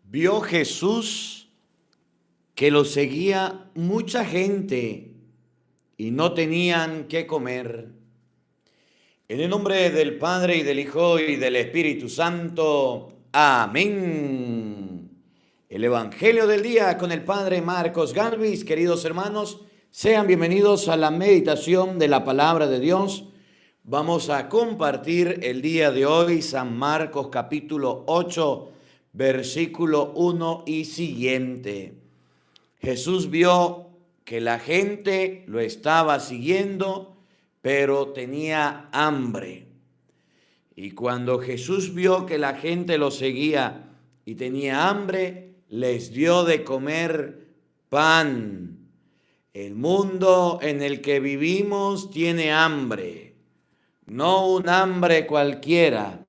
Vio Jesús que lo seguía mucha gente y no tenían qué comer. En el nombre del Padre y del Hijo y del Espíritu Santo. Amén. El Evangelio del día con el Padre Marcos Galvis. Queridos hermanos, sean bienvenidos a la meditación de la palabra de Dios. Vamos a compartir el día de hoy San Marcos capítulo 8, versículo 1 y siguiente. Jesús vio que la gente lo estaba siguiendo, pero tenía hambre. Y cuando Jesús vio que la gente lo seguía y tenía hambre, les dio de comer pan. El mundo en el que vivimos tiene hambre. No un hambre cualquiera,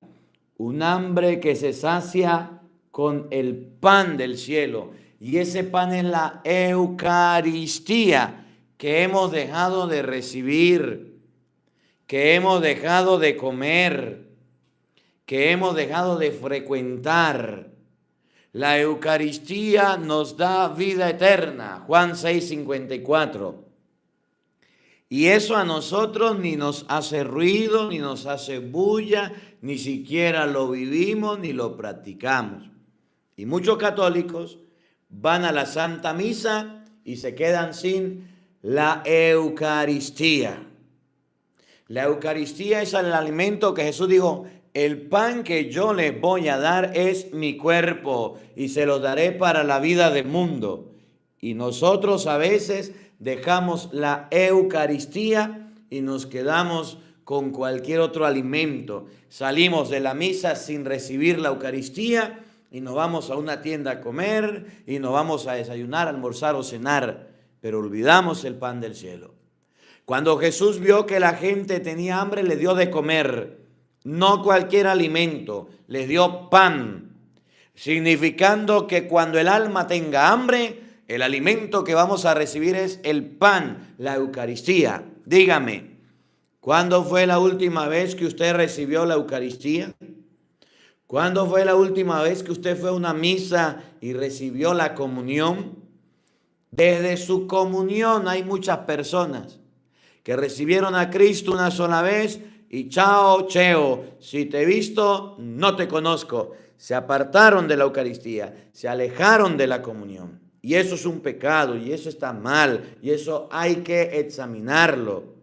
un hambre que se sacia con el pan del cielo. Y ese pan es la Eucaristía que hemos dejado de recibir, que hemos dejado de comer, que hemos dejado de frecuentar. La Eucaristía nos da vida eterna, Juan 6:54. Y eso a nosotros ni nos hace ruido, ni nos hace bulla, ni siquiera lo vivimos ni lo practicamos. Y muchos católicos van a la Santa Misa y se quedan sin la Eucaristía. La Eucaristía es el alimento que Jesús dijo: el pan que yo les voy a dar es mi cuerpo y se lo daré para la vida del mundo. Y nosotros a veces dejamos la Eucaristía y nos quedamos con cualquier otro alimento. Salimos de la misa sin recibir la Eucaristía y nos vamos a una tienda a comer y nos vamos a desayunar, almorzar o cenar, pero olvidamos el pan del cielo. Cuando Jesús vio que la gente tenía hambre, le dio de comer, no cualquier alimento, les dio pan, significando que cuando el alma tenga hambre, el alimento que vamos a recibir es el pan, la Eucaristía. Dígame, ¿cuándo fue la última vez que usted recibió la Eucaristía? ¿Cuándo fue la última vez que usted fue a una misa y recibió la comunión? Desde su comunión hay muchas personas que recibieron a Cristo una sola vez y chao, cheo, si te he visto, no te conozco. Se apartaron de la Eucaristía, se alejaron de la comunión. Y eso es un pecado, y eso está mal, y eso hay que examinarlo.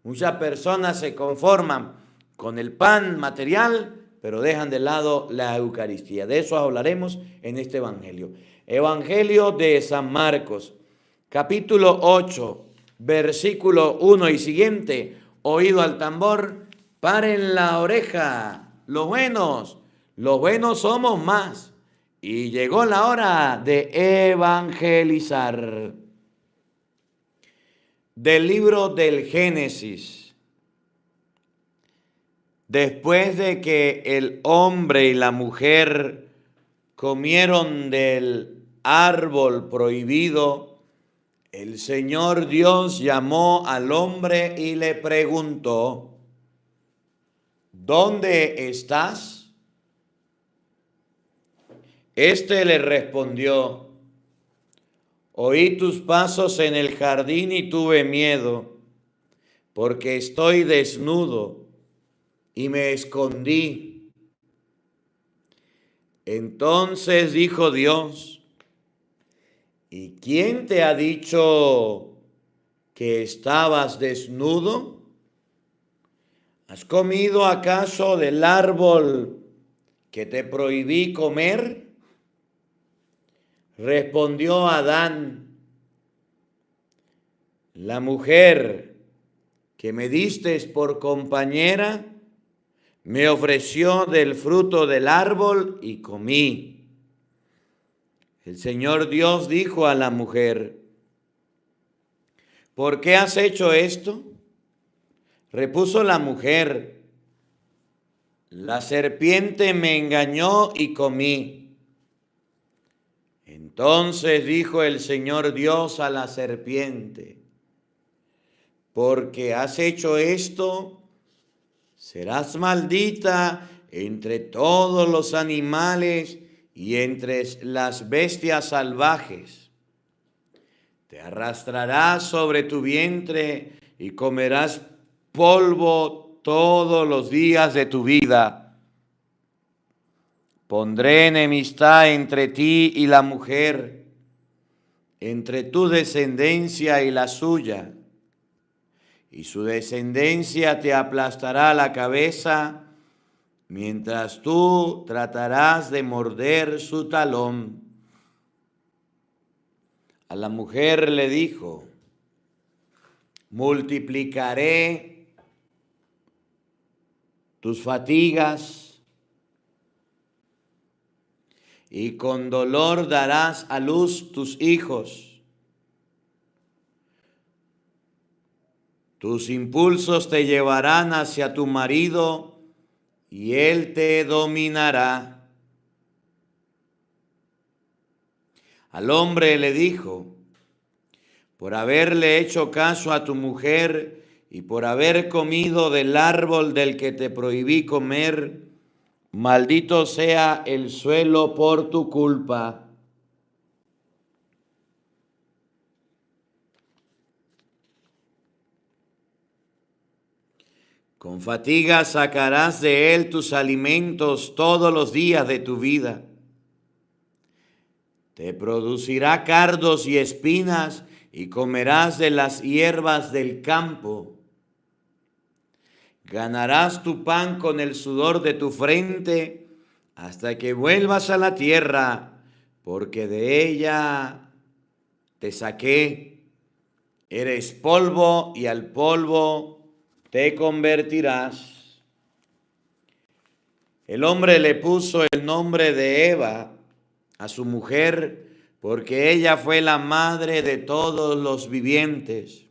Muchas personas se conforman con el pan material, pero dejan de lado la Eucaristía. De eso hablaremos en este Evangelio. Evangelio de San Marcos, capítulo 8, versículo 1 y siguiente. Oído al tambor, paren la oreja. Los buenos somos más. Y llegó la hora de evangelizar. Del libro del Génesis. Después de que el hombre y la mujer comieron del árbol prohibido, el Señor Dios llamó al hombre y le preguntó: ¿dónde estás? Este le respondió: oí tus pasos en el jardín y tuve miedo, porque estoy desnudo y me escondí. Entonces dijo Dios: ¿y quién te ha dicho que estabas desnudo? ¿Has comido acaso del árbol que te prohibí comer? Respondió Adán: la mujer que me diste por compañera me ofreció del fruto del árbol y comí. El Señor Dios dijo a la mujer: ¿por qué has hecho esto? Repuso la mujer: la serpiente me engañó y comí. Entonces dijo el Señor Dios a la serpiente: porque has hecho esto, serás maldita entre todos los animales y entre las bestias salvajes. Te arrastrarás sobre tu vientre y comerás polvo todos los días de tu vida. Pondré enemistad entre ti y la mujer, entre tu descendencia y la suya, y su descendencia te aplastará la cabeza, mientras tú tratarás de morder su talón. A la mujer le dijo: multiplicaré tus fatigas y con dolor darás a luz tus hijos. Tus impulsos te llevarán hacia tu marido y él te dominará. Al hombre le dijo: por haberle hecho caso a tu mujer y por haber comido del árbol del que te prohibí comer, maldito sea el suelo por tu culpa. Con fatiga sacarás de él tus alimentos todos los días de tu vida. Te producirá cardos y espinas y comerás de las hierbas del campo. Ganarás tu pan con el sudor de tu frente hasta que vuelvas a la tierra, porque de ella te saqué. Eres polvo y al polvo te convertirás. El hombre le puso el nombre de Eva a su mujer, porque ella fue la madre de todos los vivientes.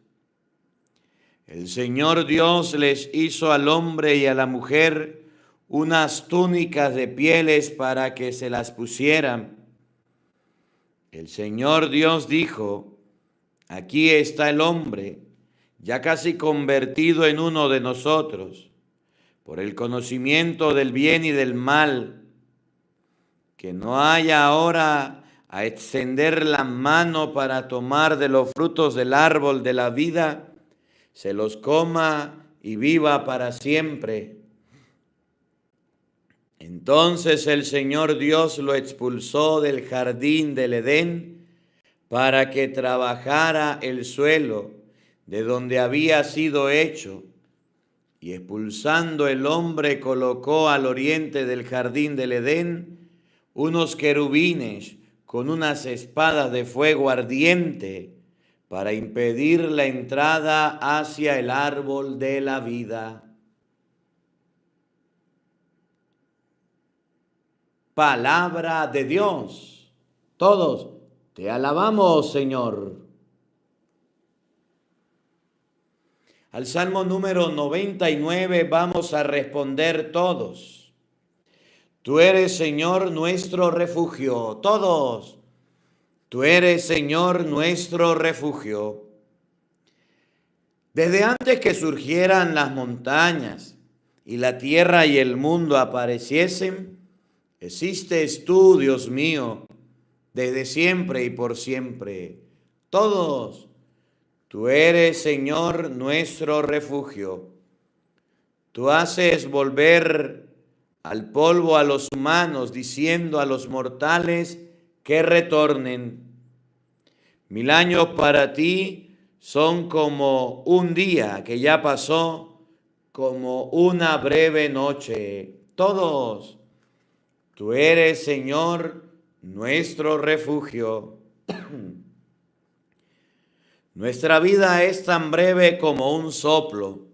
El Señor Dios les hizo al hombre y a la mujer unas túnicas de pieles para que se las pusieran. El Señor Dios dijo: aquí está el hombre, ya casi convertido en uno de nosotros, por el conocimiento del bien y del mal, que no haya ahora a extender la mano para tomar de los frutos del árbol de la vida, se los coma y viva para siempre. Entonces el Señor Dios lo expulsó del jardín del Edén para que trabajara el suelo de donde había sido hecho, y expulsando el hombre colocó al oriente del jardín del Edén unos querubines con unas espadas de fuego ardiente para impedir la entrada hacia el árbol de la vida. Palabra de Dios. Todos te alabamos, Señor. Al Salmo número 99 vamos a responder todos. Tú eres, Señor, nuestro refugio. Todos. Tú eres, Señor, nuestro refugio. Desde antes que surgieran las montañas y la tierra y el mundo apareciesen, existes tú, Dios mío, desde siempre y por siempre. Todos. Tú eres, Señor, nuestro refugio. Tú haces volver al polvo a los humanos, diciendo a los mortales que retornen. 1000 años para ti son como un día que ya pasó, como una breve noche. Todos. Tú eres, Señor, nuestro refugio. Nuestra vida es tan breve como un soplo,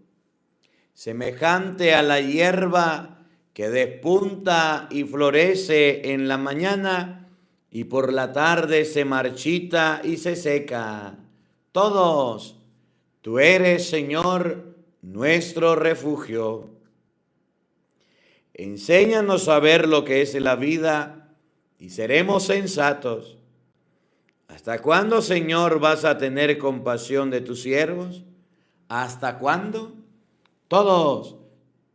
semejante a la hierba que despunta y florece en la mañana y por la tarde se marchita y se seca. Todos, tú eres, Señor, nuestro refugio. Enséñanos a ver lo que es la vida y seremos sensatos. ¿Hasta cuándo, Señor, vas a tener compasión de tus siervos? ¿Hasta cuándo? Todos,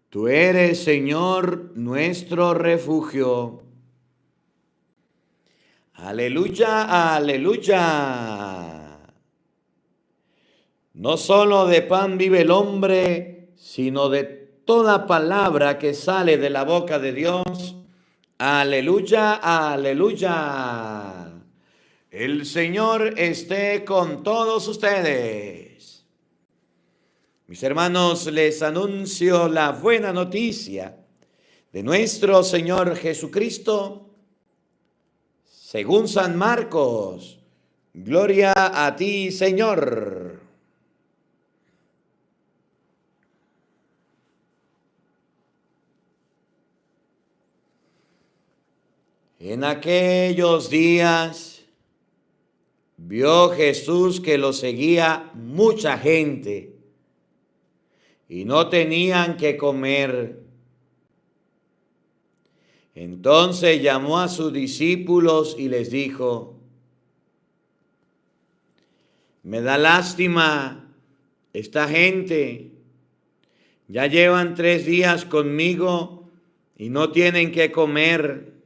tú eres, Señor, nuestro refugio. Aleluya, aleluya. No solo de pan vive el hombre, sino de toda palabra que sale de la boca de Dios. Aleluya, aleluya. El Señor esté con todos ustedes. Mis hermanos, les anuncio la buena noticia de nuestro Señor Jesucristo, según San Marcos. Gloria a ti, Señor. En aquellos días vio Jesús que lo seguía mucha gente y no tenían que comer. Entonces llamó a sus discípulos y les dijo: me da lástima esta gente. Ya llevan 3 días conmigo y no tienen que comer.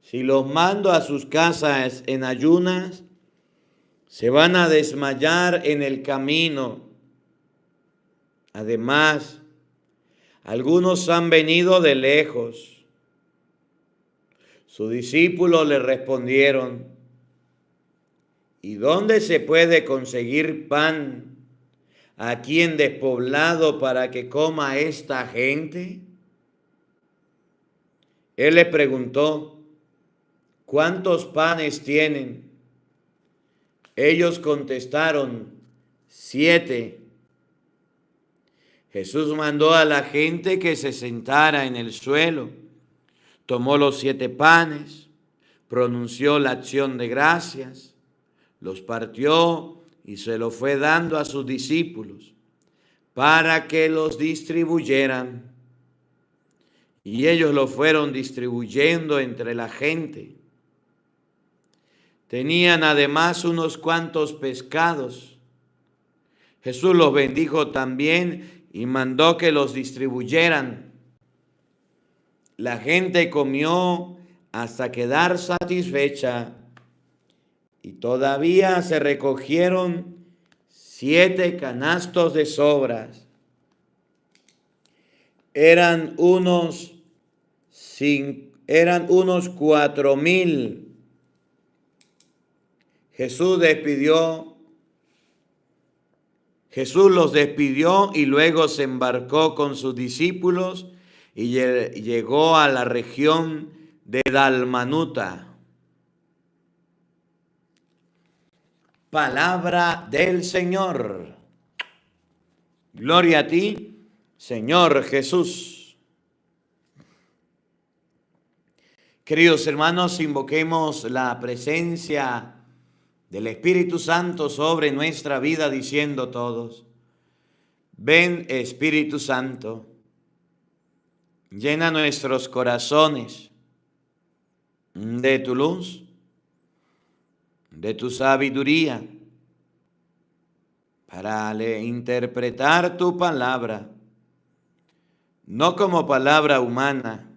Si los mando a sus casas en ayunas, se van a desmayar en el camino. Además, algunos han venido de lejos. Sus discípulos le respondieron: ¿y dónde se puede conseguir pan aquí en despoblado para que coma esta gente? Él le preguntó: ¿cuántos panes tienen? Ellos contestaron: 7. Jesús mandó a la gente que se sentara en el suelo. Tomó los 7 panes, pronunció la acción de gracias, los partió y se los fue dando a sus discípulos para que los distribuyeran. Y ellos lo fueron distribuyendo entre la gente. Tenían además unos cuantos pescados. Jesús los bendijo también y mandó que los distribuyeran. La gente comió hasta quedar satisfecha y todavía se recogieron 7 canastos de sobras. Eran unos 4,000. Jesús los despidió y luego se embarcó con sus discípulos y llegó a la región de Dalmanuta. Palabra del Señor. Gloria a ti, Señor Jesús. Queridos hermanos, invoquemos la presencia del Espíritu Santo sobre nuestra vida, diciendo todos: ven, Espíritu Santo, llena nuestros corazones de tu luz, de tu sabiduría, para interpretar tu palabra, no como palabra humana,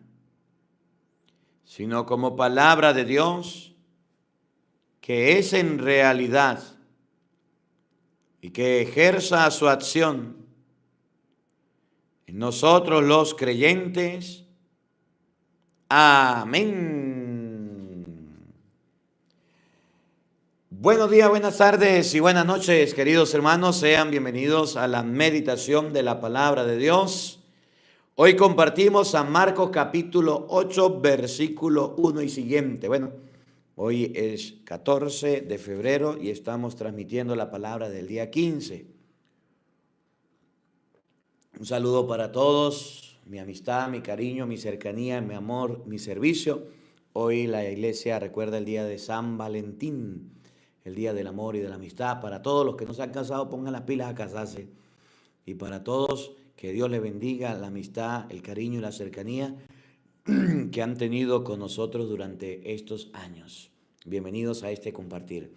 sino como palabra de Dios, que es en realidad, y que ejerza su acción en nosotros los creyentes. Amén. Buenos días, buenas tardes y buenas noches, queridos hermanos. Sean bienvenidos a la meditación de la palabra de Dios. Hoy compartimos San Marcos capítulo 8, versículo 1 y siguiente. Hoy es 14 de febrero y estamos transmitiendo la palabra del día 15. Un saludo para todos, mi amistad, mi cariño, mi cercanía, mi amor, mi servicio. Hoy la iglesia recuerda el día de San Valentín, el día del amor y de la amistad. Para todos los que no se han casado, pongan las pilas a casarse. Y para todos, que Dios les bendiga la amistad, el cariño y la cercanía que han tenido con nosotros durante estos años. Bienvenidos a este compartir.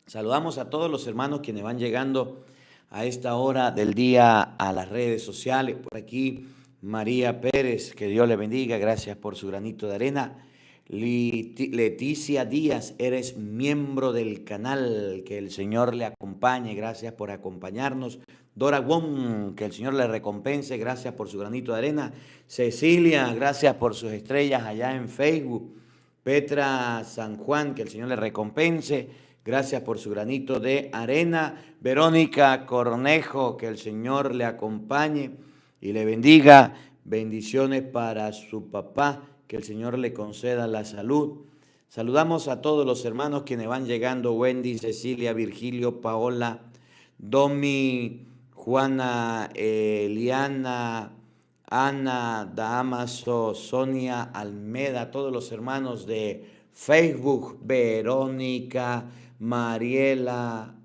Saludamos a todos los hermanos quienes van llegando a esta hora del día a las redes sociales. Por aquí María Pérez, que Dios le bendiga, gracias por su granito de arena. Leticia Díaz, eres miembro del canal, que el Señor le acompañe, gracias por acompañarnos. Dora Wong, que el Señor le recompense, gracias por su granito de arena. Cecilia, gracias por sus estrellas allá en Facebook. Petra San Juan, que el Señor le recompense, gracias por su granito de arena. Verónica Cornejo, que el Señor le acompañe y le bendiga. Bendiciones para su papá, que el Señor le conceda la salud. Saludamos a todos los hermanos quienes van llegando: Wendy, Cecilia, Virgilio, Paola, Domi, Juana, Eliana, Ana, Damaso, Sonia, Almeda, todos los hermanos de Facebook, Verónica, Mariela,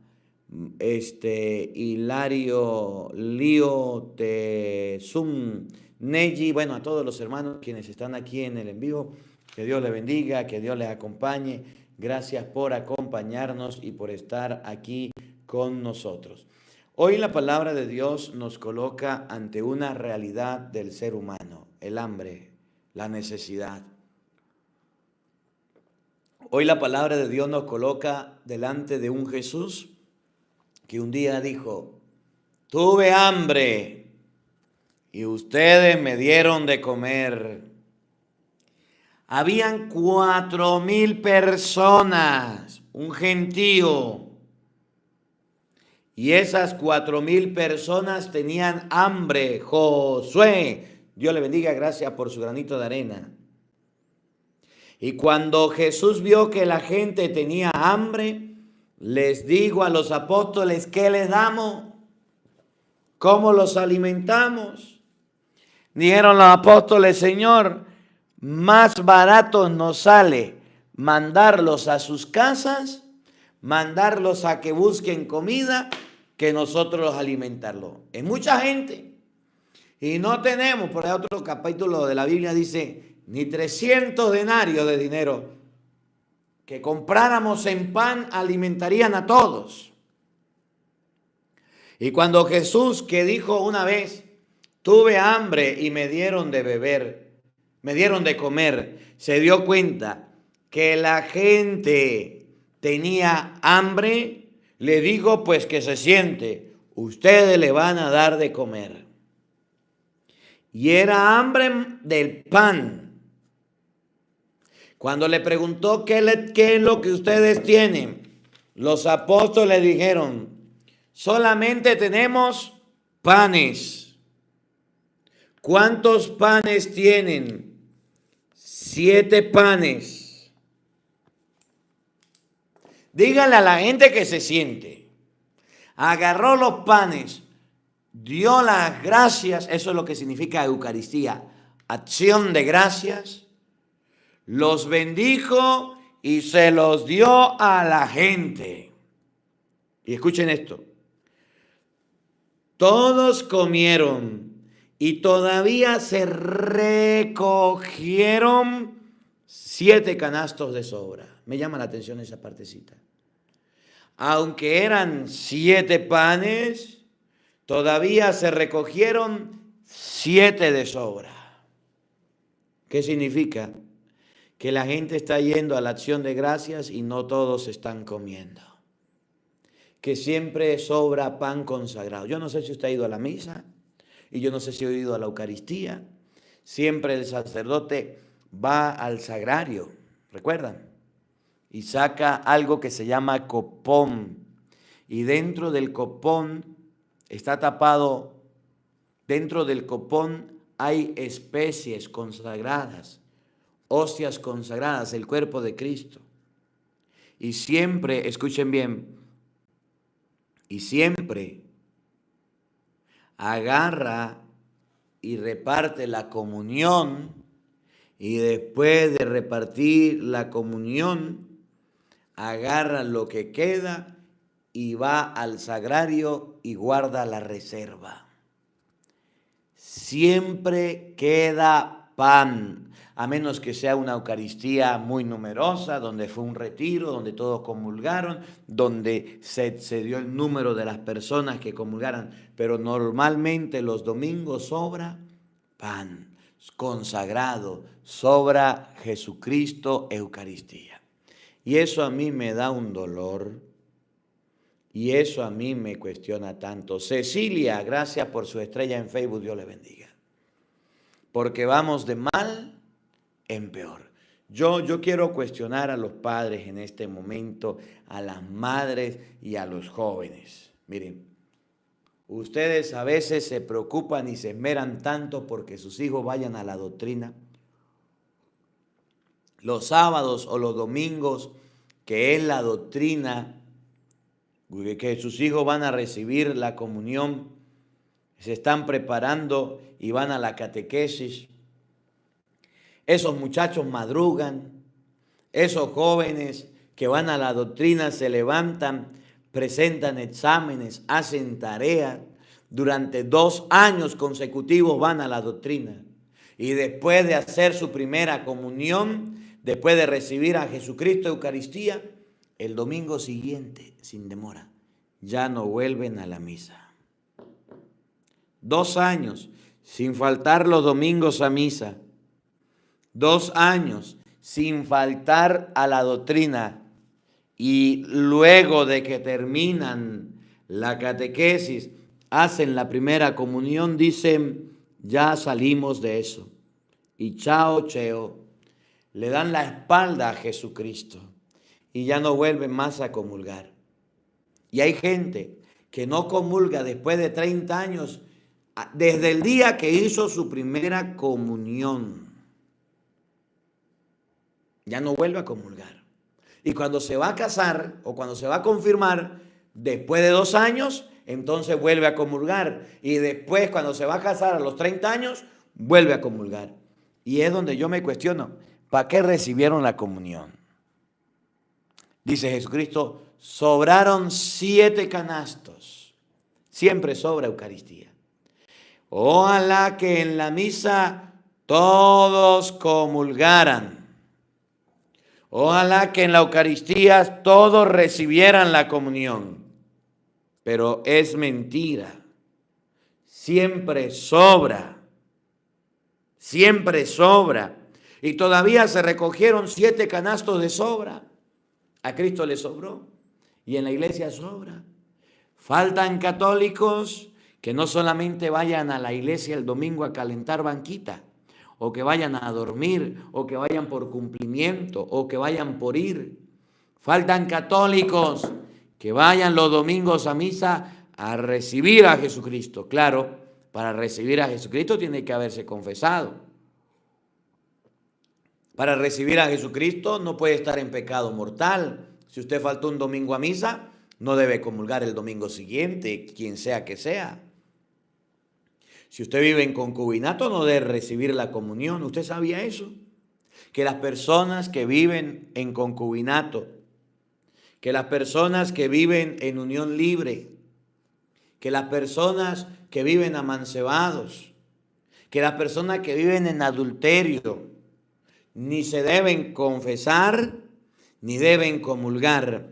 Hilario, Lío, Tesum, Neji, bueno, a todos los hermanos quienes están aquí en el en vivo, que Dios les bendiga, que Dios les acompañe. Gracias por acompañarnos y por estar aquí con nosotros. Hoy la palabra de Dios nos coloca ante una realidad del ser humano: el hambre, la necesidad. Hoy la palabra de Dios nos coloca delante de un Jesús que un día dijo: tuve hambre y ustedes me dieron de comer. Habían 4,000 personas, un gentío. Y esas 4,000 personas tenían hambre. Josué, Dios le bendiga, gracias por su granito de arena. Y cuando Jesús vio que la gente tenía hambre, les dijo a los apóstoles: ¿qué les damos? ¿Cómo los alimentamos? Dijeron los apóstoles: Señor, más barato nos sale mandarlos a sus casas, mandarlos a que busquen comida, que nosotros alimentarlos. Es mucha gente. Y no tenemos, por ahí otro capítulo de la Biblia dice, ni 300 denarios de dinero que compráramos en pan alimentarían a todos. Y cuando Jesús, que dijo una vez: tuve hambre y me dieron de beber, me dieron de comer, se dio cuenta que la gente tenía hambre, le dijo: pues que se siente, ustedes le van a dar de comer. Y era hambre del pan. Cuando le preguntó qué es lo que ustedes tienen, los apóstoles dijeron: solamente tenemos panes. ¿Cuántos panes tienen? 7 panes. Dígale a la gente que se siente. Agarró los panes, dio las gracias, eso es lo que significa Eucaristía, acción de gracias, los bendijo y se los dio a la gente. Y escuchen esto: todos comieron y todavía se recogieron 7 canastos de sobra. Me llama la atención esa partecita. Aunque eran 7 panes, todavía se recogieron 7 de sobra. ¿Qué significa? Que la gente está yendo a la acción de gracias y no todos están comiendo. Que siempre sobra pan consagrado. Yo no sé si usted ha ido a la misa y yo no sé si ha ido a la Eucaristía. Siempre el sacerdote va al sagrario, ¿recuerdan? Y saca algo que se llama copón. Y dentro del copón está tapado, dentro del copón hay especies consagradas, hostias consagradas, el cuerpo de Cristo. Y siempre, escuchen bien, y siempre agarra y reparte la comunión, y después de repartir la comunión, agarra lo que queda y va al sagrario y guarda la reserva. Siempre queda pan, a menos que sea una Eucaristía muy numerosa, donde fue un retiro, donde todos comulgaron, donde se excedió el número de las personas que comulgaran. Pero normalmente los domingos sobra pan, consagrado, sobra Jesucristo Eucaristía. Y eso a mí me da un dolor y eso a mí me cuestiona tanto. Cecilia, gracias por su estrella en Facebook, Dios le bendiga. Porque vamos de mal en peor. Yo quiero cuestionar a los padres en este momento, a las madres y a los jóvenes. Miren, ustedes a veces se preocupan y se esmeran tanto porque sus hijos vayan a la doctrina. Los sábados o los domingos, que es la doctrina, que sus hijos van a recibir la comunión, se están preparando y van a la catequesis. Esos muchachos madrugan, esos jóvenes que van a la doctrina se levantan, presentan exámenes, hacen tareas, durante 2 años consecutivos van a la doctrina. Y después de hacer su primera comunión, después de recibir a Jesucristo Eucaristía, el domingo siguiente, sin demora, ya no vuelven a la misa. 2 años sin faltar los domingos a misa. 2 años sin faltar a la doctrina. Y luego de que terminan la catequesis, hacen la primera comunión, dicen, ya salimos de eso. Y chao, cheo. Le dan la espalda a Jesucristo y ya no vuelven más a comulgar. Y hay gente que no comulga después de 30 años, desde el día que hizo su primera comunión. Ya no vuelve a comulgar. Y cuando se va a casar o cuando se va a confirmar, después de 2 años, entonces vuelve a comulgar. Y después, cuando se va a casar a los 30 años, vuelve a comulgar. Y es donde yo me cuestiono, ¿para qué recibieron la comunión? Dice Jesucristo, sobraron 7 canastos. Siempre sobra Eucaristía. Ojalá que en la misa todos comulgaran. Ojalá que en la Eucaristía todos recibieran la comunión. Pero es mentira. Siempre sobra. Siempre sobra. Y todavía se recogieron 7 canastos de sobra. A Cristo le sobró. Y en la iglesia sobra. Faltan católicos que no solamente vayan a la iglesia el domingo a calentar banquita, o que vayan a dormir, o que vayan por cumplimiento, o que vayan por ir. Faltan católicos que vayan los domingos a misa a recibir a Jesucristo. Claro, para recibir a Jesucristo tiene que haberse confesado. Para recibir a Jesucristo no puede estar en pecado mortal. Si usted faltó un domingo a misa, no debe comulgar el domingo siguiente, quien sea que sea. Si usted vive en concubinato, no debe recibir la comunión. ¿Usted sabía eso? Que las personas que viven en concubinato, que las personas que viven en unión libre, que las personas que viven amancebados, que las personas que viven en adulterio, ni se deben confesar, ni deben comulgar.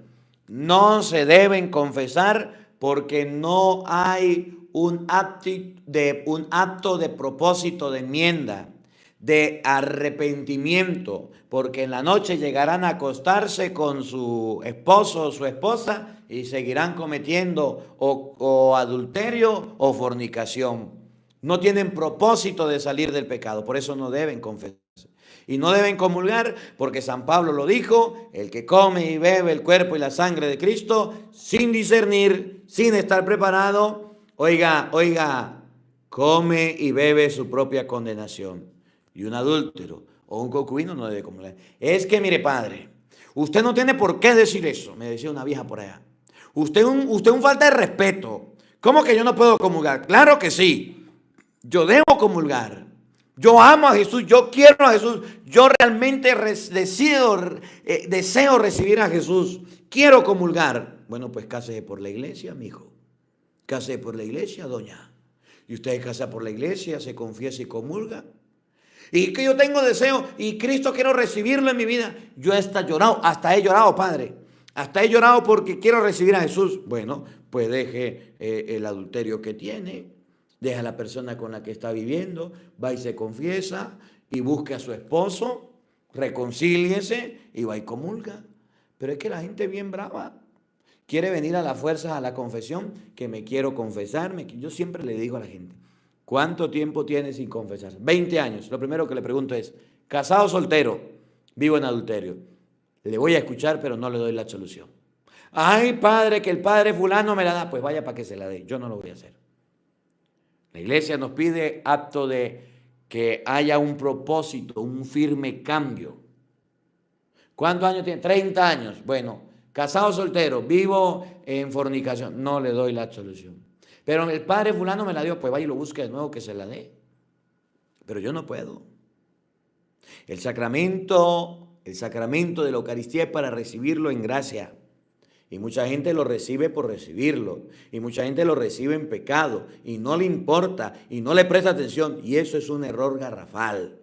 No se deben confesar porque no hay un acto de propósito de enmienda, de arrepentimiento, porque en la noche llegarán a acostarse con su esposo o su esposa y seguirán cometiendo o adulterio o fornicación. No tienen propósito de salir del pecado, por eso no deben confesar. Y no deben comulgar porque San Pablo lo dijo, el que come y bebe el cuerpo y la sangre de Cristo sin discernir, sin estar preparado, oiga, come y bebe su propia condenación. Y un adúltero o un concubino no debe comulgar. Es que, mire, padre, usted no tiene por qué decir eso, me decía una vieja por allá. Usted un falta de respeto. ¿Cómo que yo no puedo comulgar? Claro que sí, yo debo comulgar. Yo amo a Jesús, yo quiero a Jesús, yo realmente deseo recibir a Jesús, quiero comulgar. Bueno, pues cásese por la iglesia, mijo. Cásese por la iglesia, doña. Y usted casa por la iglesia, se confiesa y comulga. Y que yo tengo deseo y Cristo quiero recibirlo en mi vida. Yo hasta he llorado, padre. Hasta he llorado porque quiero recibir a Jesús. Bueno, pues deje el adulterio que tiene. Deja a la persona con la que está viviendo, va y se confiesa y busque a su esposo, reconcíliese y va y comulga. Pero es que la gente es bien brava. Quiere venir a la fuerza a la confesión, que me quiero confesarme. Yo siempre le digo a la gente, ¿cuánto tiempo tienes sin confesarse? 20 años. Lo primero que le pregunto es, ¿casado o soltero? Vivo en adulterio. Le voy a escuchar, pero no le doy la absolución. Ay, padre, que el padre fulano me la da. Pues vaya para que se la dé. Yo no lo voy a hacer. La iglesia nos pide acto de que haya un propósito, un firme cambio. ¿Cuántos años tiene? 30 años. Bueno, casado o soltero, vivo en fornicación. No le doy la absolución. Pero el padre fulano me la dio, pues vaya y lo busque de nuevo que se la dé. Pero yo no puedo. El sacramento de la Eucaristía es para recibirlo en gracia. Y mucha gente lo recibe por recibirlo. Y mucha gente lo recibe en pecado. Y no le importa. Y no le presta atención. Y eso es un error garrafal.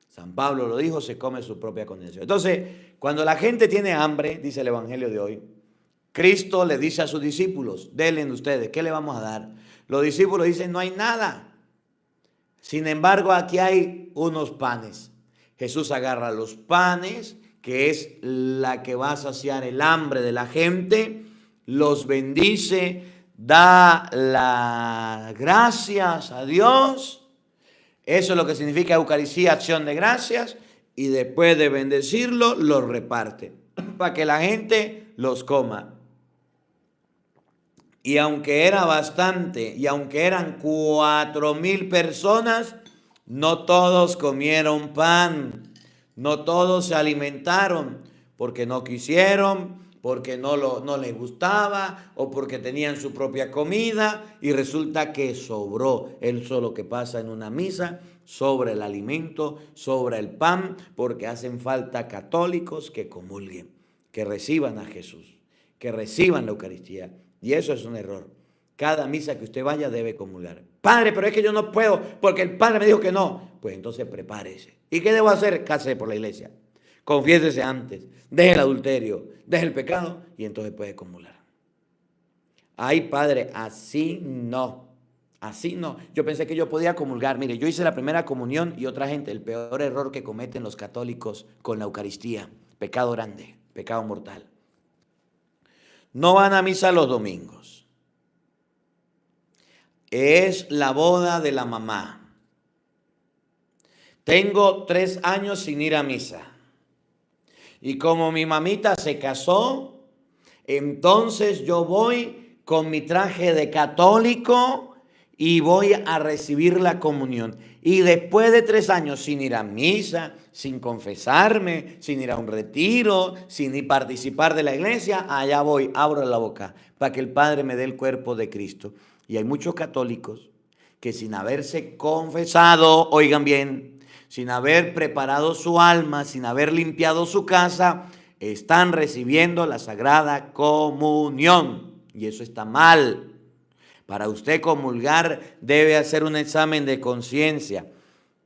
San Pablo lo dijo, se come su propia condenación. Entonces, cuando la gente tiene hambre, dice el Evangelio de hoy, Cristo le dice a sus discípulos, denle ustedes, ¿qué le vamos a dar? Los discípulos dicen, no hay nada. Sin embargo, aquí hay unos panes. Jesús agarra los panes, que es la que va a saciar el hambre de la gente, los bendice, da las gracias a Dios. Eso es lo que significa Eucaristía, acción de gracias, y después de bendecirlo, los reparte para que la gente los coma. Y aunque era bastante, y aunque eran 4,000 personas, no todos comieron pan, no todos se alimentaron, porque no quisieron, porque no les gustaba, o porque tenían su propia comida, y resulta que sobró. Eso es lo que pasa en una misa, sobra el alimento, sobra el pan, porque hacen falta católicos que comulguen, que reciban a Jesús, que reciban la Eucaristía. Y eso es un error. Cada misa que usted vaya debe comulgar. Padre, pero es que yo no puedo porque el padre me dijo que no. Pues entonces prepárese. ¿Y qué debo hacer? Cásese por la iglesia. Confiésese antes. Deje el adulterio. Deje el pecado y entonces puede comulgar. Ay, padre, así no. Así no. Yo pensé que yo podía comulgar. Mire, yo hice la primera comunión y otra gente, el peor error que cometen los católicos con la Eucaristía. Pecado grande, pecado mortal. No van a misa los domingos. Es la boda de la mamá. Tengo 3 años sin ir a misa. Y como mi mamita se casó, entonces yo voy con mi traje de católico y voy a recibir la comunión. Y después de 3 años sin ir a misa, sin confesarme, sin ir a un retiro, sin ir participar de la iglesia, allá voy, abro la boca para que el Padre me dé el cuerpo de Cristo. Y hay muchos católicos que sin haberse confesado, oigan bien, sin haber preparado su alma, sin haber limpiado su casa, están recibiendo la Sagrada Comunión. Y eso está mal. Para usted comulgar debe hacer un examen de conciencia.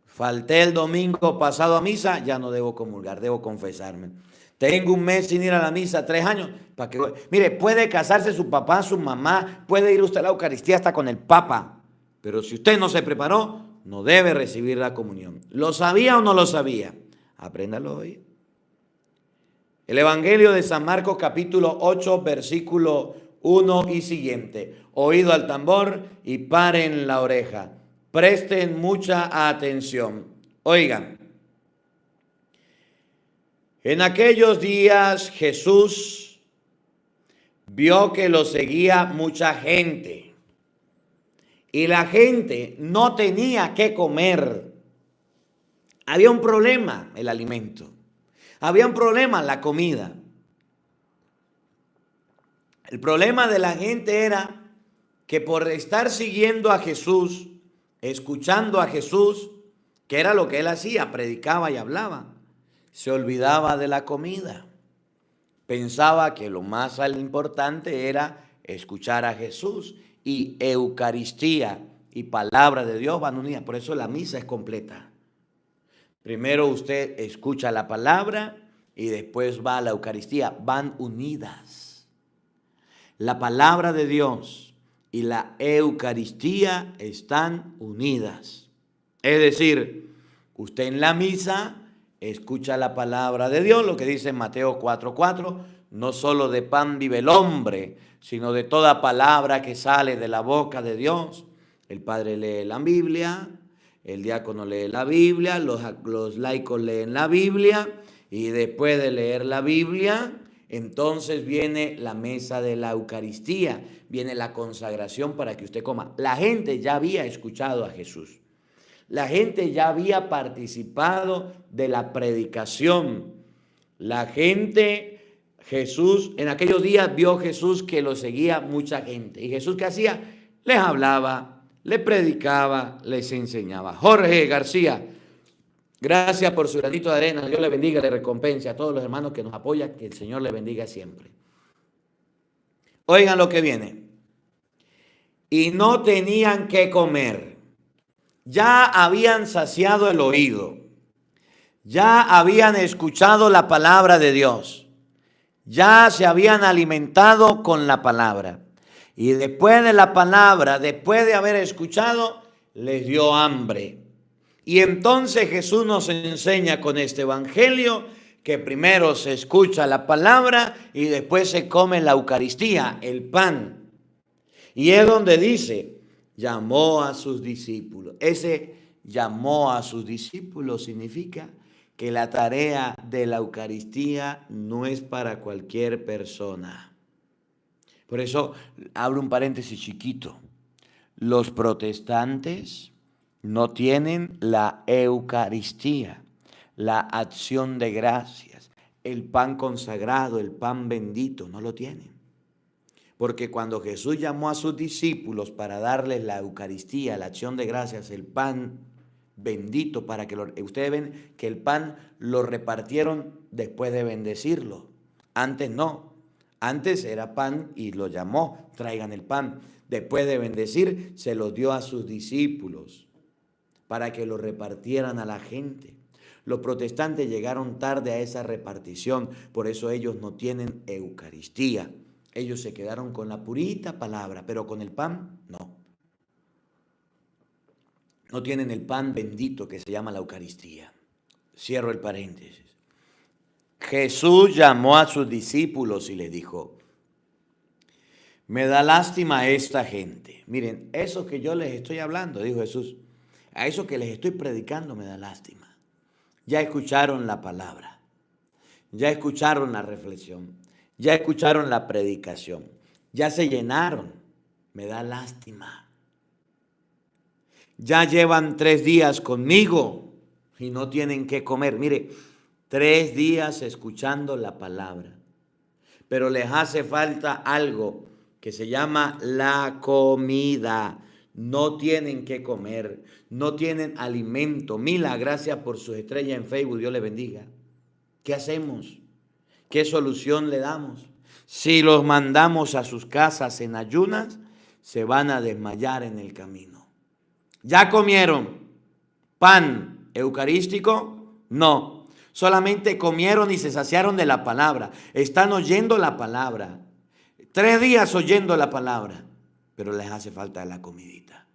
Falté el domingo pasado a misa, ya no debo comulgar, debo confesarme. Tengo 1 mes sin ir a la misa, 3 años. ¿Para qué? Mire, puede casarse su papá, su mamá, puede ir usted a la Eucaristía hasta con el Papa. Pero si usted no se preparó, no debe recibir la comunión. ¿Lo sabía o no lo sabía? Apréndalo hoy. El Evangelio de San Marcos capítulo 8, versículo 1 y siguiente. Oído al tambor y paren la oreja. Presten mucha atención. Oigan. En aquellos días Jesús vio que lo seguía mucha gente. Y la gente no tenía qué comer. Había un problema, el alimento. Había un problema, la comida. El problema de la gente era que por estar siguiendo a Jesús, escuchando a Jesús, que era lo que él hacía, predicaba y hablaba, se olvidaba de la comida. Pensaba que lo más importante era escuchar a Jesús, y Eucaristía y palabra de Dios van unidas. Por eso la misa es completa. Primero usted escucha la palabra y después va a la Eucaristía. Van unidas. La palabra de Dios y la Eucaristía están unidas. Es decir, usted en la misa escucha la palabra de Dios, lo que dice Mateo 4:4, no solo de pan vive el hombre, sino de toda palabra que sale de la boca de Dios. El padre lee la Biblia, el diácono lee la Biblia, los laicos leen la Biblia, y después de leer la Biblia, entonces viene la mesa de la Eucaristía, viene la consagración para que usted coma. La gente ya había escuchado a Jesús. La gente ya había participado de la predicación. La gente, Jesús, en aquellos días vio Jesús que lo seguía mucha gente. ¿Y Jesús qué hacía? Les hablaba, les predicaba, les enseñaba. Jorge García, gracias por su granito de arena. Dios le bendiga, le recompense a todos los hermanos que nos apoyan. Que el Señor le bendiga siempre. Oigan lo que viene. Y no tenían que comer. Ya habían saciado el oído, ya habían escuchado la palabra de Dios, ya se habían alimentado con la palabra. Y después de la palabra, después de haber escuchado, les dio hambre. Y entonces Jesús nos enseña con este evangelio que primero se escucha la palabra y después se come la Eucaristía, el pan. Y es donde dice, llamó a sus discípulos. Ese llamó a sus discípulos significa que la tarea de la Eucaristía no es para cualquier persona. Por eso abro un paréntesis chiquito. Los protestantes no tienen la Eucaristía, la acción de gracias, el pan consagrado, el pan bendito, no lo tienen. Porque cuando Jesús llamó a sus discípulos para darles la Eucaristía, la acción de gracias, el pan bendito, para que ustedes ven que el pan lo repartieron después de bendecirlo. Antes no. Antes era pan y lo llamó, traigan el pan. Después de bendecir, se lo dio a sus discípulos para que lo repartieran a la gente. Los protestantes llegaron tarde a esa repartición, por eso ellos no tienen Eucaristía. Ellos se quedaron con la purita palabra, pero con el pan, no. No tienen el pan bendito que se llama la Eucaristía. Cierro el paréntesis. Jesús llamó a sus discípulos y les dijo, me da lástima a esta gente. Miren, eso que yo les estoy hablando, dijo Jesús, a eso que les estoy predicando me da lástima. Ya escucharon la palabra, ya escucharon la reflexión, ya escucharon la predicación, ya se llenaron, me da lástima. Ya llevan 3 días conmigo y no tienen qué comer. Mire, 3 días escuchando la palabra, pero les hace falta algo que se llama la comida. No tienen qué comer, no tienen alimento. Mila, gracias por sus estrellas en Facebook, Dios les bendiga. ¿Qué hacemos? ¿Qué solución le damos? Si los mandamos a sus casas en ayunas, se van a desmayar en el camino. ¿Ya comieron pan eucarístico? No. Solamente comieron y se saciaron de la palabra. Están oyendo la palabra. 3 días oyendo la palabra, pero les hace falta la comidita.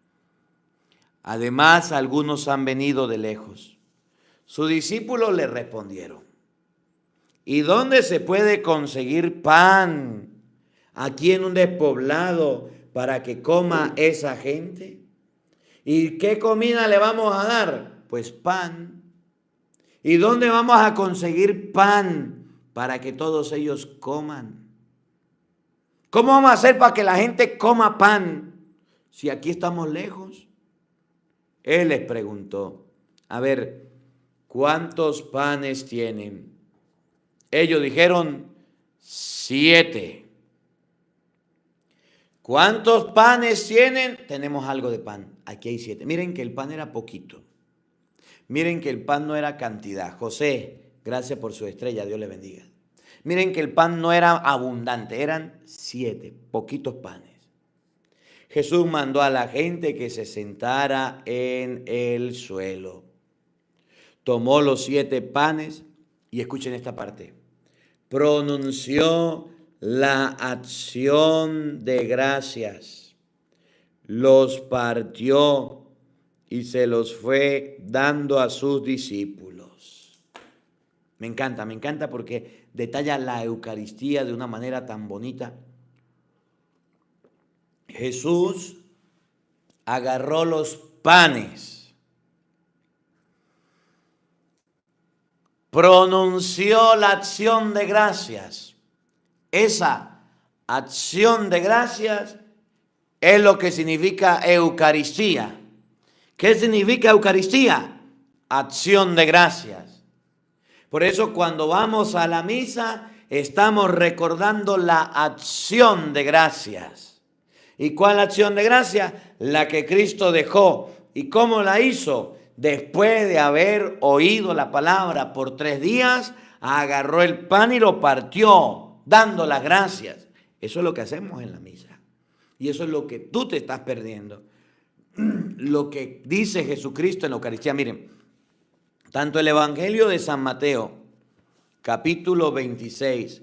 Además, algunos han venido de lejos. Sus discípulos le respondieron, ¿y dónde se puede conseguir pan aquí en un despoblado para que coma esa gente? ¿Y qué comida le vamos a dar? Pues pan. ¿Y dónde vamos a conseguir pan para que todos ellos coman? ¿Cómo vamos a hacer para que la gente coma pan si aquí estamos lejos? Él les preguntó, a ver, ¿cuántos panes tienen? Ellos dijeron 7. ¿Cuántos panes tienen? Tenemos algo de pan. Aquí hay 7. Miren que el pan era poquito. Miren que el pan no era cantidad. José, gracias por su estrella, Dios le bendiga. Miren que el pan no era abundante, eran 7, poquitos panes. Jesús mandó a la gente que se sentara en el suelo. Tomó los 7 panes y escuchen esta parte. Pronunció la acción de gracias. los partió y se los fue dando a sus discípulos. Me encanta porque detalla la Eucaristía de una manera tan bonita. Jesús agarró los panes, pronunció la acción de gracias. Esa acción de gracias es lo que significa Eucaristía. ¿Qué significa Eucaristía? Acción de gracias. Por eso cuando vamos a la misa estamos recordando la acción de gracias. ¿Y cuál acción de gracias? La que Cristo dejó. ¿Y cómo la hizo? Después de haber oído la palabra por 3 días, agarró el pan y lo partió, dando las gracias. Eso es lo que hacemos en la misa. Y eso es lo que tú te estás perdiendo. Lo que dice Jesucristo en la Eucaristía. Miren, tanto el Evangelio de San Mateo, capítulo 26,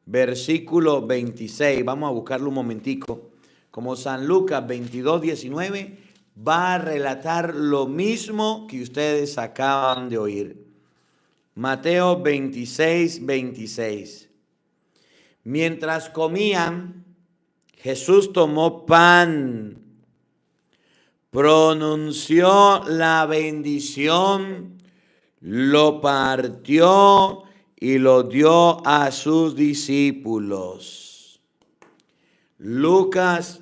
versículo 26, vamos a buscarlo un momentico, como San Lucas 22, 19, va a relatar lo mismo que ustedes acaban de oír. Mateo 26, 26. Mientras comían, Jesús tomó pan, pronunció la bendición, lo partió y lo dio a sus discípulos. Lucas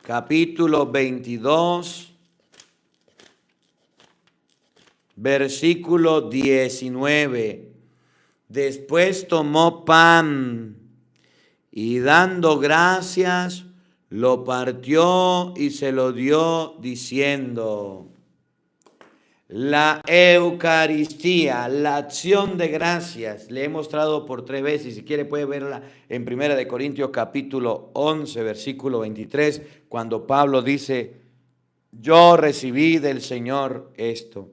capítulo 22, versículo 19. Después tomó pan y dando gracias, lo partió y se lo dio diciendo: la Eucaristía, la acción de gracias, le he mostrado por 3 veces, si quiere puede verla en 1 Corintios capítulo 11, versículo 23, cuando Pablo dice: yo recibí del Señor esto,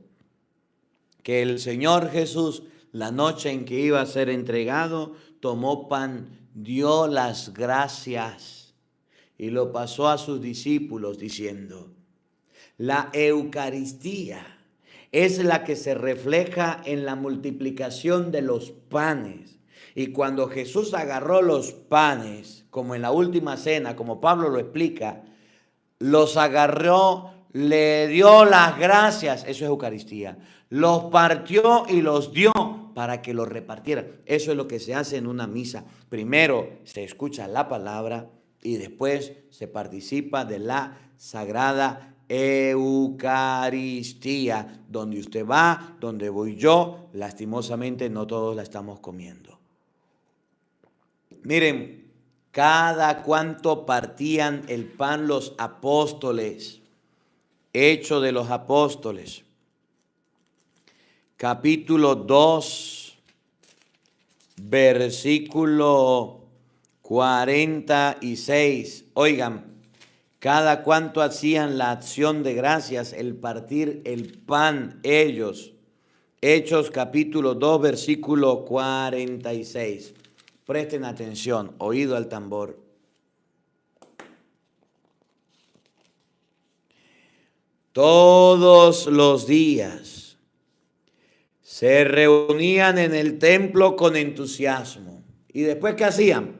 que el Señor Jesús, la noche en que iba a ser entregado, tomó pan, dio las gracias y lo pasó a sus discípulos diciendo: la Eucaristía es la que se refleja en la multiplicación de los panes. Y cuando Jesús agarró los panes, como en la última cena, como Pablo lo explica, los agarró, le dio las gracias, eso es Eucaristía. Los partió y los dio para que los repartieran. Eso es lo que se hace en una misa. Primero se escucha la palabra y después se participa de la Sagrada Eucaristía. Donde usted va, donde voy yo, lastimosamente no todos la estamos comiendo. Miren, cada cuánto partían el pan los apóstoles. Hechos de los Apóstoles, capítulo 2, versículo 46. Oigan, cada cuánto hacían la acción de gracias, el partir el pan ellos. Hechos capítulo 2, versículo 46. Presten atención, oído al tambor. Todos los días se reunían en el templo con entusiasmo. ¿Y después qué hacían?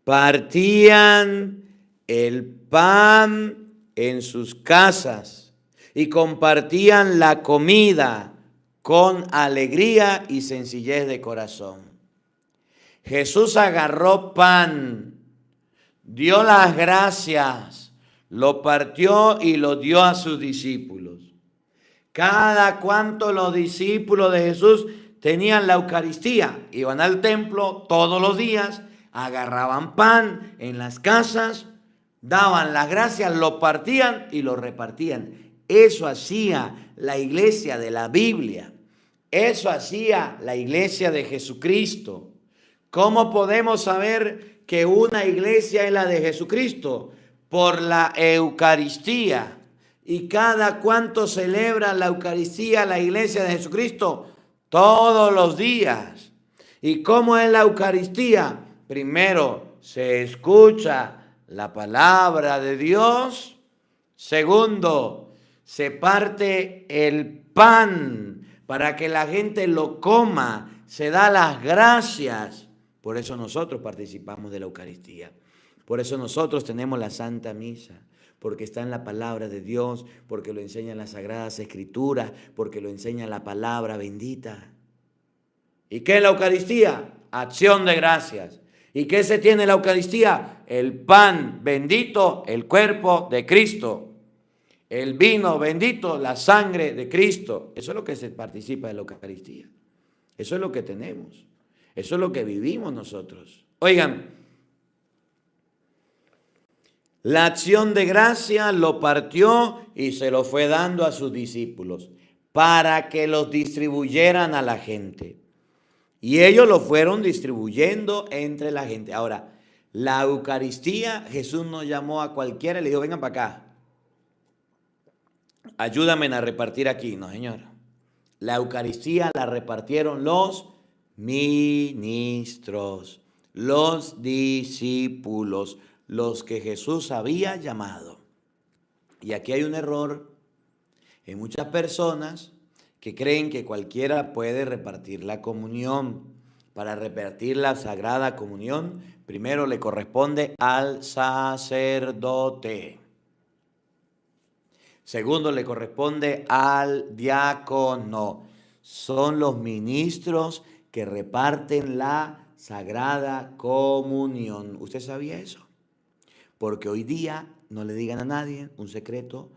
Partían el pan en sus casas y compartían la comida con alegría y sencillez de corazón. Jesús agarró pan, dio las gracias, lo partió y lo dio a sus discípulos. Cada cuanto los discípulos de Jesús tenían la Eucaristía, iban al templo todos los días, agarraban pan en las casas, daban las gracias, lo partían y lo repartían. Eso hacía la iglesia de la Biblia. Eso hacía la iglesia de Jesucristo. ¿Cómo podemos saber que una iglesia es la de Jesucristo? Por la Eucaristía. ¿Y cada cuánto celebra la Eucaristía la iglesia de Jesucristo? Todos los días. ¿Y cómo es la Eucaristía? Primero se escucha la palabra de Dios Segundo, se parte el pan para que la gente lo coma, se da las gracias. Por eso nosotros participamos de la Eucaristía. Por eso nosotros tenemos la Santa Misa, porque está en la palabra de Dios, porque lo enseñan las Sagradas Escrituras, porque lo enseña la palabra bendita. ¿Y qué es la Eucaristía? Acción de gracias. ¿Y qué se tiene en la Eucaristía? El pan bendito, el cuerpo de Cristo. El vino bendito, la sangre de Cristo. Eso es lo que se participa de la Eucaristía. Eso es lo que tenemos. Eso es lo que vivimos nosotros. Oigan, la acción de gracia lo partió y se lo fue dando a sus discípulos para que los distribuyeran a la gente. Y ellos lo fueron distribuyendo entre la gente. Ahora, la Eucaristía, Jesús no llamó a cualquiera y le dijo, vengan para acá. Ayúdame a repartir aquí. No, señor. La Eucaristía la repartieron los ministros, los discípulos, los que Jesús había llamado. Y aquí hay un error en muchas personas que creen que cualquiera puede repartir la comunión. Para repartir la Sagrada Comunión, primero le corresponde al sacerdote. Segundo, le corresponde al diácono. Son los ministros que reparten la Sagrada Comunión. ¿Usted sabía eso? Porque hoy día, no le digan a nadie, un secreto,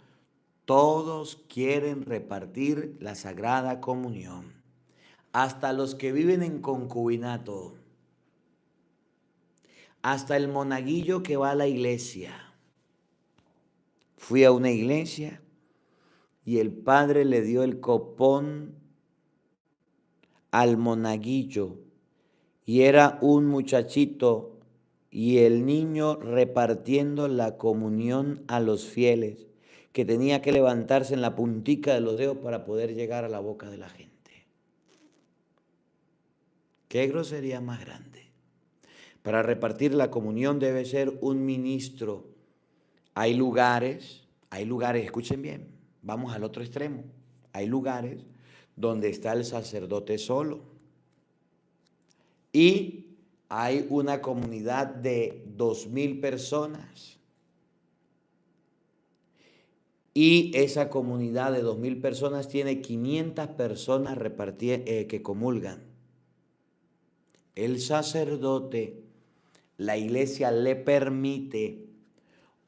todos quieren repartir la Sagrada Comunión. Hasta los que viven en concubinato. Hasta el monaguillo que va a la iglesia. Fui a una iglesia y el padre le dio el copón al monaguillo y era un muchachito y el niño repartiendo la comunión a los fieles, que tenía que levantarse en la puntica de los dedos para poder llegar a la boca de la gente. ¿Qué grosería más grande? Para repartir la comunión debe ser un ministro. Hay lugares, escuchen bien, vamos al otro extremo. Hay lugares donde está el sacerdote solo y hay una comunidad de 2,000 personas. Y esa comunidad de 2,000 personas tiene 500 personas que comulgan. El sacerdote, la iglesia le permite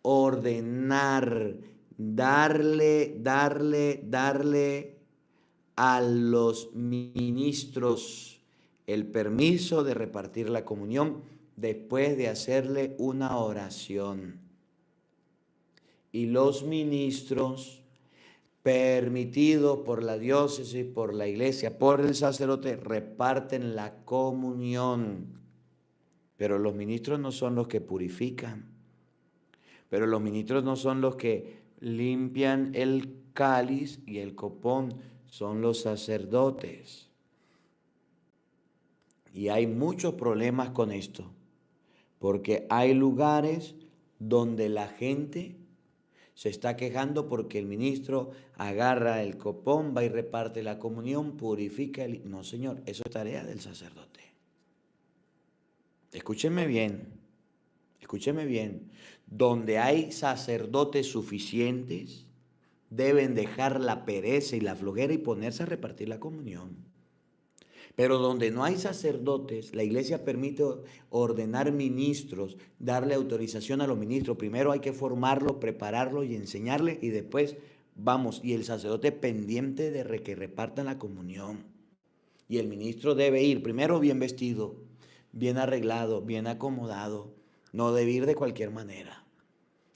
ordenar, darle a los ministros el permiso de repartir la comunión después de hacerle una oración. Y los ministros, permitidos por la diócesis, por la iglesia, por el sacerdote, reparten la comunión. Pero los ministros no son los que purifican. Pero los ministros no son los que limpian el cáliz y el copón, son los sacerdotes. Y hay muchos problemas con esto, porque hay lugares donde la gente se está quejando porque el ministro agarra el copón, va y reparte la comunión, purifica el... No, señor, eso es tarea del sacerdote. Escúchenme bien. Escúcheme bien, donde hay sacerdotes suficientes, deben dejar la pereza y la flojera y ponerse a repartir la comunión. Pero donde no hay sacerdotes, la iglesia permite ordenar ministros, darle autorización a los ministros. Primero hay que formarlos, prepararlos y enseñarles y después vamos. Y el sacerdote pendiente de que repartan la comunión. Y el ministro debe ir primero bien vestido, bien arreglado, bien acomodado. No debe ir de cualquier manera.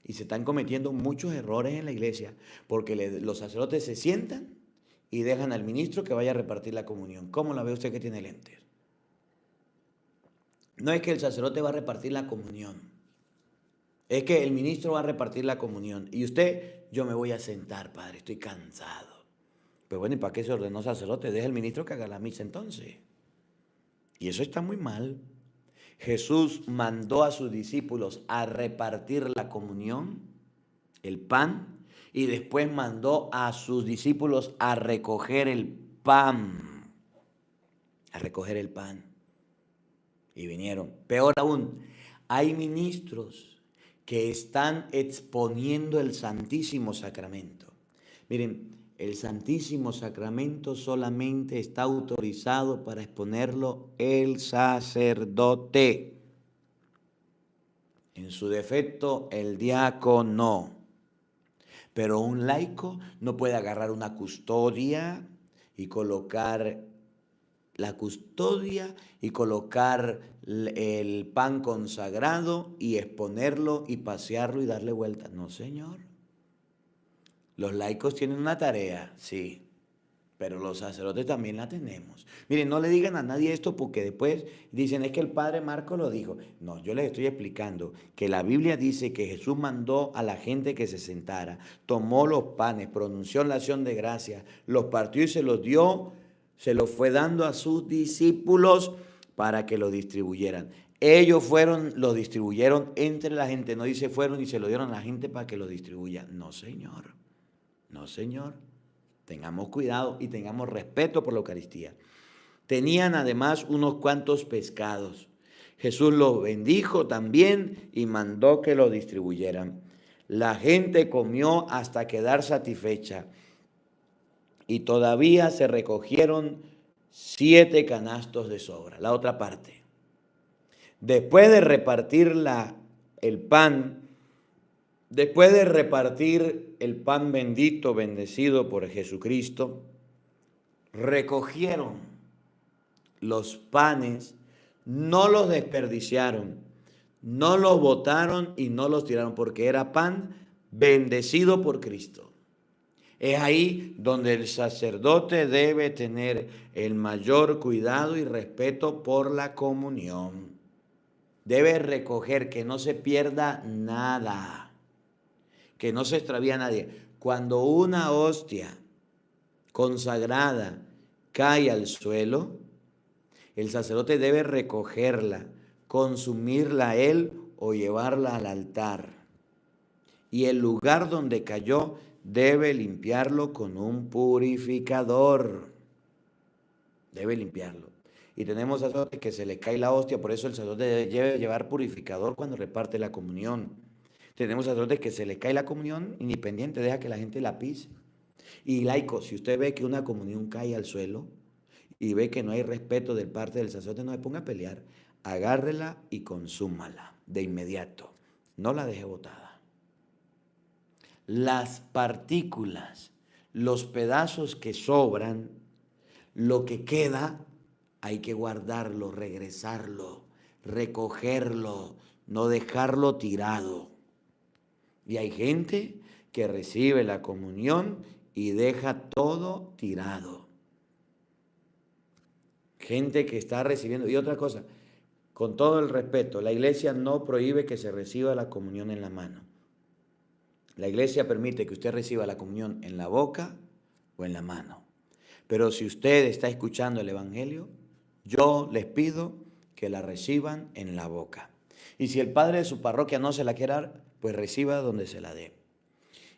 Y se están cometiendo muchos errores en la iglesia porque los sacerdotes se sientan y dejan al ministro que vaya a repartir la comunión. ¿Cómo la ve usted que tiene lentes? No es que el sacerdote va a repartir la comunión. Es que el ministro va a repartir la comunión. Y usted, yo me voy a sentar, padre, estoy cansado. Pero bueno, ¿y para qué se ordenó sacerdote? Deja al ministro que haga la misa entonces. Y eso está muy mal. Jesús mandó a sus discípulos a repartir la comunión, el pan, y después mandó a sus discípulos a recoger el pan. A recoger el pan. Y vinieron. Peor aún, hay ministros que están exponiendo el Santísimo Sacramento. Miren, el Santísimo Sacramento solamente está autorizado para exponerlo el sacerdote. En su defecto, el diácono. Pero un laico no puede agarrar una custodia y colocar la custodia y colocar el pan consagrado y exponerlo y pasearlo y darle vuelta. No, señor. Los laicos tienen una tarea, sí, pero los sacerdotes también la tenemos. Miren, no le digan a nadie esto porque después dicen, es que el padre Marco lo dijo. No, yo les estoy explicando que la Biblia dice que Jesús mandó a la gente que se sentara, tomó los panes, pronunció la acción de gracia, los partió y se los dio, se los fue dando a sus discípulos para que lo distribuyeran. Ellos fueron, lo distribuyeron entre la gente, no dice fueron y se lo dieron a la gente para que lo distribuya. No, señor. No, señor. Tengamos cuidado y tengamos respeto por la Eucaristía. Tenían además unos cuantos pescados. Jesús los bendijo también y mandó que los distribuyeran. La gente comió hasta quedar satisfecha y todavía se recogieron 7 canastos de sobra. La otra parte. Después de repartir el pan, después de repartir el pan bendito, bendecido por Jesucristo, recogieron los panes, no los desperdiciaron, no los botaron y no los tiraron, porque era pan bendecido por Cristo. Es ahí donde el sacerdote debe tener el mayor cuidado y respeto por la comunión. Debe recoger que no se pierda nada, que no se extravía a nadie. Cuando una hostia consagrada cae al suelo, el sacerdote debe recogerla, consumirla él o llevarla al altar. Y el lugar donde cayó debe limpiarlo con un purificador. Debe limpiarlo. Y tenemos sacerdotes que se le cae la hostia, por eso el sacerdote debe llevar purificador cuando reparte la comunión. Tenemos sacerdotes que se le cae la comunión independiente, deja que la gente la pise. Y laico, si usted ve que una comunión cae al suelo y ve que no hay respeto de parte del sacerdote, no se ponga a pelear. Agárrela y consúmala de inmediato. No la deje botada. Las partículas, los pedazos que sobran, lo que queda, hay que guardarlo, regresarlo, recogerlo, no dejarlo tirado. Y hay gente que recibe la comunión y deja todo tirado. Gente que está recibiendo. Y otra cosa, con todo el respeto, la iglesia no prohíbe que se reciba la comunión en la mano. La iglesia permite que usted reciba la comunión en la boca o en la mano. Pero si usted está escuchando el Evangelio, yo les pido que la reciban en la boca. Y si el padre de su parroquia no se la quiere dar, pues reciba donde se la dé.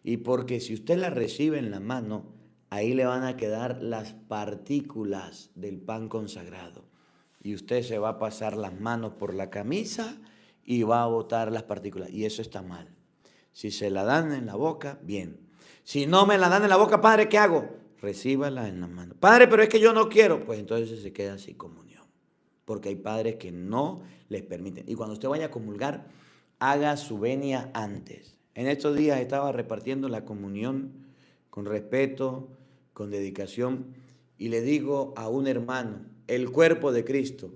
Y porque si usted la recibe en la mano, ahí le van a quedar las partículas del pan consagrado. Y usted se va a pasar las manos por la camisa y va a botar las partículas. Y eso está mal. Si se la dan en la boca, bien. Si no me la dan en la boca, padre, ¿qué hago? Recíbala en la mano. Padre, pero es que yo no quiero. Pues entonces se queda sin comunión. Porque hay padres que no les permiten. Y cuando usted vaya a comulgar, haga su venia antes. En estos días estaba repartiendo la comunión con respeto, con dedicación. Y le digo a un hermano, el cuerpo de Cristo.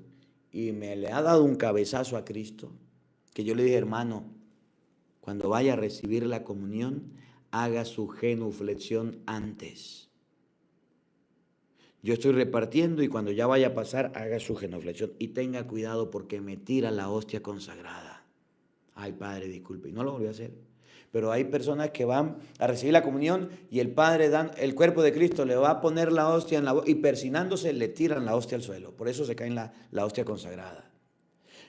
Y me le ha dado un cabezazo a Cristo. Que yo le dije, hermano, cuando vaya a recibir la comunión, haga su genuflexión antes. Yo estoy repartiendo y cuando ya vaya a pasar, haga su genuflexión. Y tenga cuidado porque me tira la hostia consagrada. Ay, padre, disculpe. Y no lo volví a hacer. Pero hay personas que van a recibir la comunión y el padre, el cuerpo de Cristo, le va a poner la hostia en la boca y persinándose le tiran la hostia al suelo. Por eso se cae la hostia consagrada.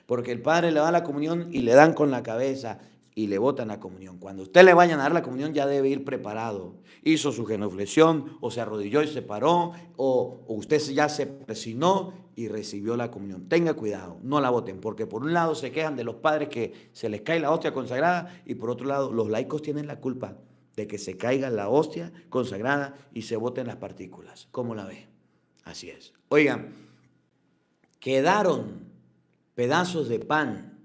Porque el padre le da la comunión y le dan con la cabeza. y le botan la comunión. Cuando usted le vayan a dar la comunión ya debe ir preparado. Hizo su genuflexión o se arrodilló y se paró o usted ya se persignó y recibió la comunión. Tenga cuidado, no la boten, porque por un lado se quejan de los padres que se les cae la hostia consagrada y por otro lado los laicos tienen la culpa de que se caiga la hostia consagrada y se boten las partículas. ¿Cómo la ve? Así es. Oigan, quedaron pedazos de pan,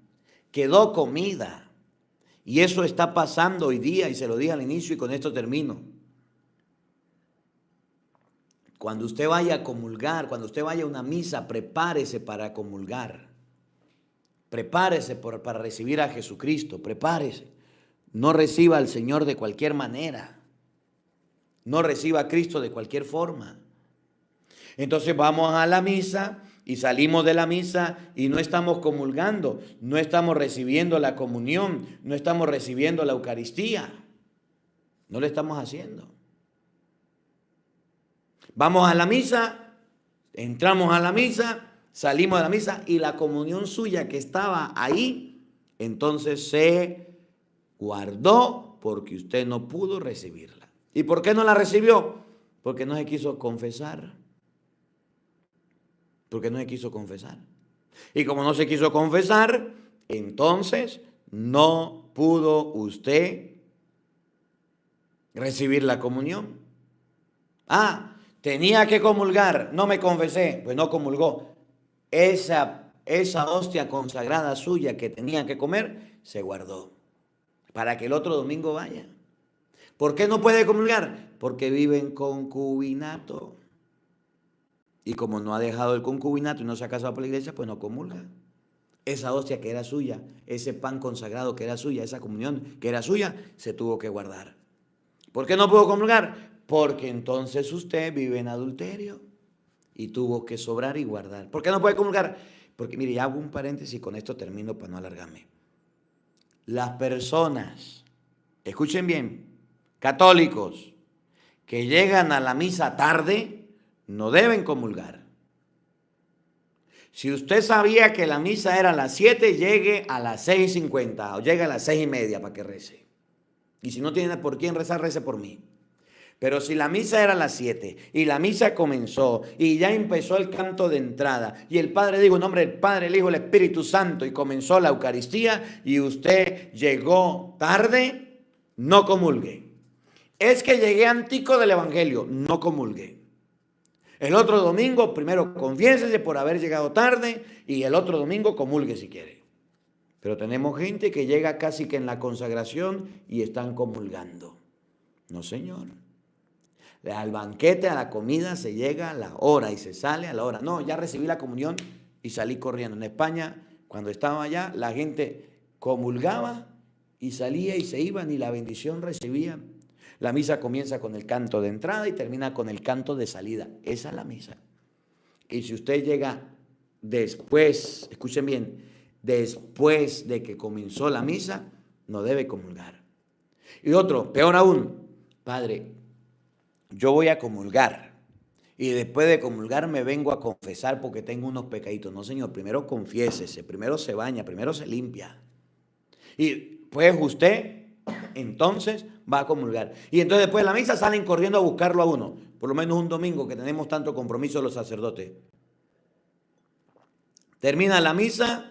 quedó comida. Y eso está pasando hoy día, y se lo dije al inicio y con esto termino. Cuando usted vaya a comulgar, cuando usted vaya a una misa, prepárese para comulgar. Prepárese para recibir a Jesucristo, prepárese. No reciba al Señor de cualquier manera. No reciba a Cristo de cualquier forma. Entonces vamos a la misa y salimos de la misa y no estamos comulgando, no estamos recibiendo la comunión, no estamos recibiendo la Eucaristía. No lo estamos haciendo. Vamos a la misa, entramos a la misa, salimos de la misa y la comunión suya que estaba ahí, entonces se guardó porque usted no pudo recibirla. ¿Y por qué no la recibió? Porque no se quiso confesar. Porque no se quiso confesar. Y como no se quiso confesar, entonces no pudo usted recibir la comunión. Tenía que comulgar, no me confesé, pues no comulgó. Esa hostia consagrada suya que tenía que comer, se guardó para que el otro domingo vaya. ¿Por qué no puede comulgar? Porque vive en concubinato. Y como no ha dejado el concubinato y no se ha casado por la iglesia, pues no comulga. Esa hostia que era suya, ese pan consagrado que era suya, esa comunión que era suya, se tuvo que guardar. ¿Por qué no pudo comulgar? Porque entonces usted vive en adulterio y tuvo que sobrar y guardar. ¿Por qué no puede comulgar? Porque mire, ya hago un paréntesis y con esto termino para no alargarme. Las personas, escuchen bien, católicos que llegan a la misa tarde, no deben comulgar. Si usted sabía que la misa era a las 7, llegue a las 6:50 o llegue a las 6:30 para que rece. Y si no tiene por quién rezar, rece por mí. Pero si la misa era a las 7 y la misa comenzó y ya empezó el canto de entrada y el Padre dijo en nombre del Padre, el Hijo, el Espíritu Santo y comenzó la Eucaristía y usted llegó tarde, no comulgue. Es que llegué antico del Evangelio, no comulgue. El otro domingo, primero confiésese por haber llegado tarde y el otro domingo comulgue si quiere. Pero tenemos gente que llega casi que en la consagración y están comulgando. No, señor. Al banquete, a la comida se llega a la hora y se sale a la hora. No, ya recibí la comunión y salí corriendo. En España, cuando estaba allá, la gente comulgaba y salía y se iba, ni la bendición recibían. La misa comienza con el canto de entrada y termina con el canto de salida. Esa es la misa. Y si usted llega después, escuchen bien, después de que comenzó la misa, no debe comulgar. Y otro, peor aún, Padre, yo voy a comulgar y después de comulgar me vengo a confesar porque tengo unos pecaditos. No, señor, primero confiésese, primero se baña, primero se limpia. Y pues usted entonces va a comulgar. Y entonces después de la misa salen corriendo a buscarlo a uno. Por lo menos un domingo que tenemos tanto compromiso los sacerdotes. Termina la misa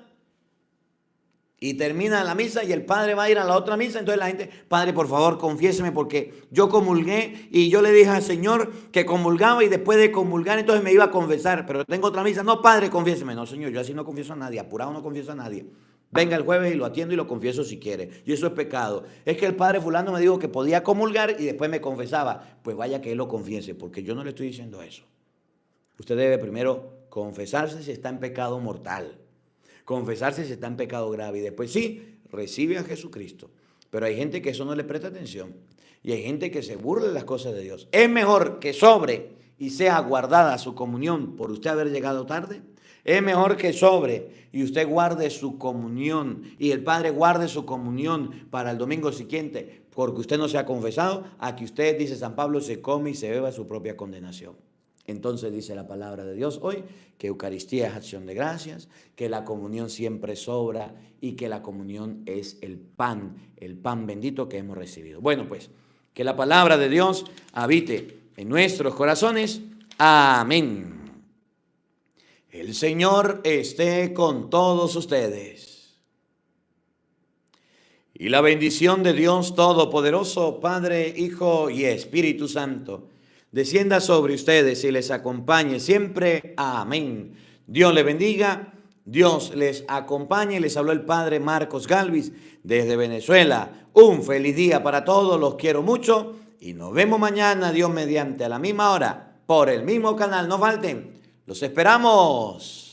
y el padre va a ir a la otra misa. Entonces la gente, Padre, por favor, confiéseme porque yo comulgué y yo le dije al Señor que comulgaba y después de comulgar entonces me iba a confesar. Pero tengo otra misa. No, Padre, confiéseme. No, Señor, yo así no confieso a nadie. Apurado no confieso a nadie. Venga el jueves y lo atiendo y lo confieso si quiere. Y eso es pecado. Es que el padre fulano me dijo que podía comulgar y después me confesaba. Pues vaya que él lo confiese, porque yo no le estoy diciendo eso. Usted debe primero confesarse si está en pecado mortal. Confesarse si está en pecado grave. Y después sí, recibe a Jesucristo. Pero hay gente que eso no le presta atención. Y hay gente que se burla de las cosas de Dios. Es mejor que sobre y sea guardada su comunión por usted haber llegado tarde. Es mejor que sobre y usted guarde su comunión y el Padre guarde su comunión para el domingo siguiente porque usted no se ha confesado, a que usted, dice San Pablo, se come y se beba su propia condenación. Entonces dice la palabra de Dios hoy que Eucaristía es acción de gracias, que la comunión siempre sobra y que la comunión es el pan bendito que hemos recibido. Bueno, pues, que la palabra de Dios habite en nuestros corazones. Amén. El Señor esté con todos ustedes. Y la bendición de Dios Todopoderoso, Padre, Hijo y Espíritu Santo, descienda sobre ustedes y les acompañe siempre. Amén. Dios les bendiga, Dios les acompañe. Les habló el Padre Marcos Galvis desde Venezuela. Un feliz día para todos, los quiero mucho y nos vemos mañana, Dios mediante, a la misma hora, por el mismo canal. No falten, los esperamos.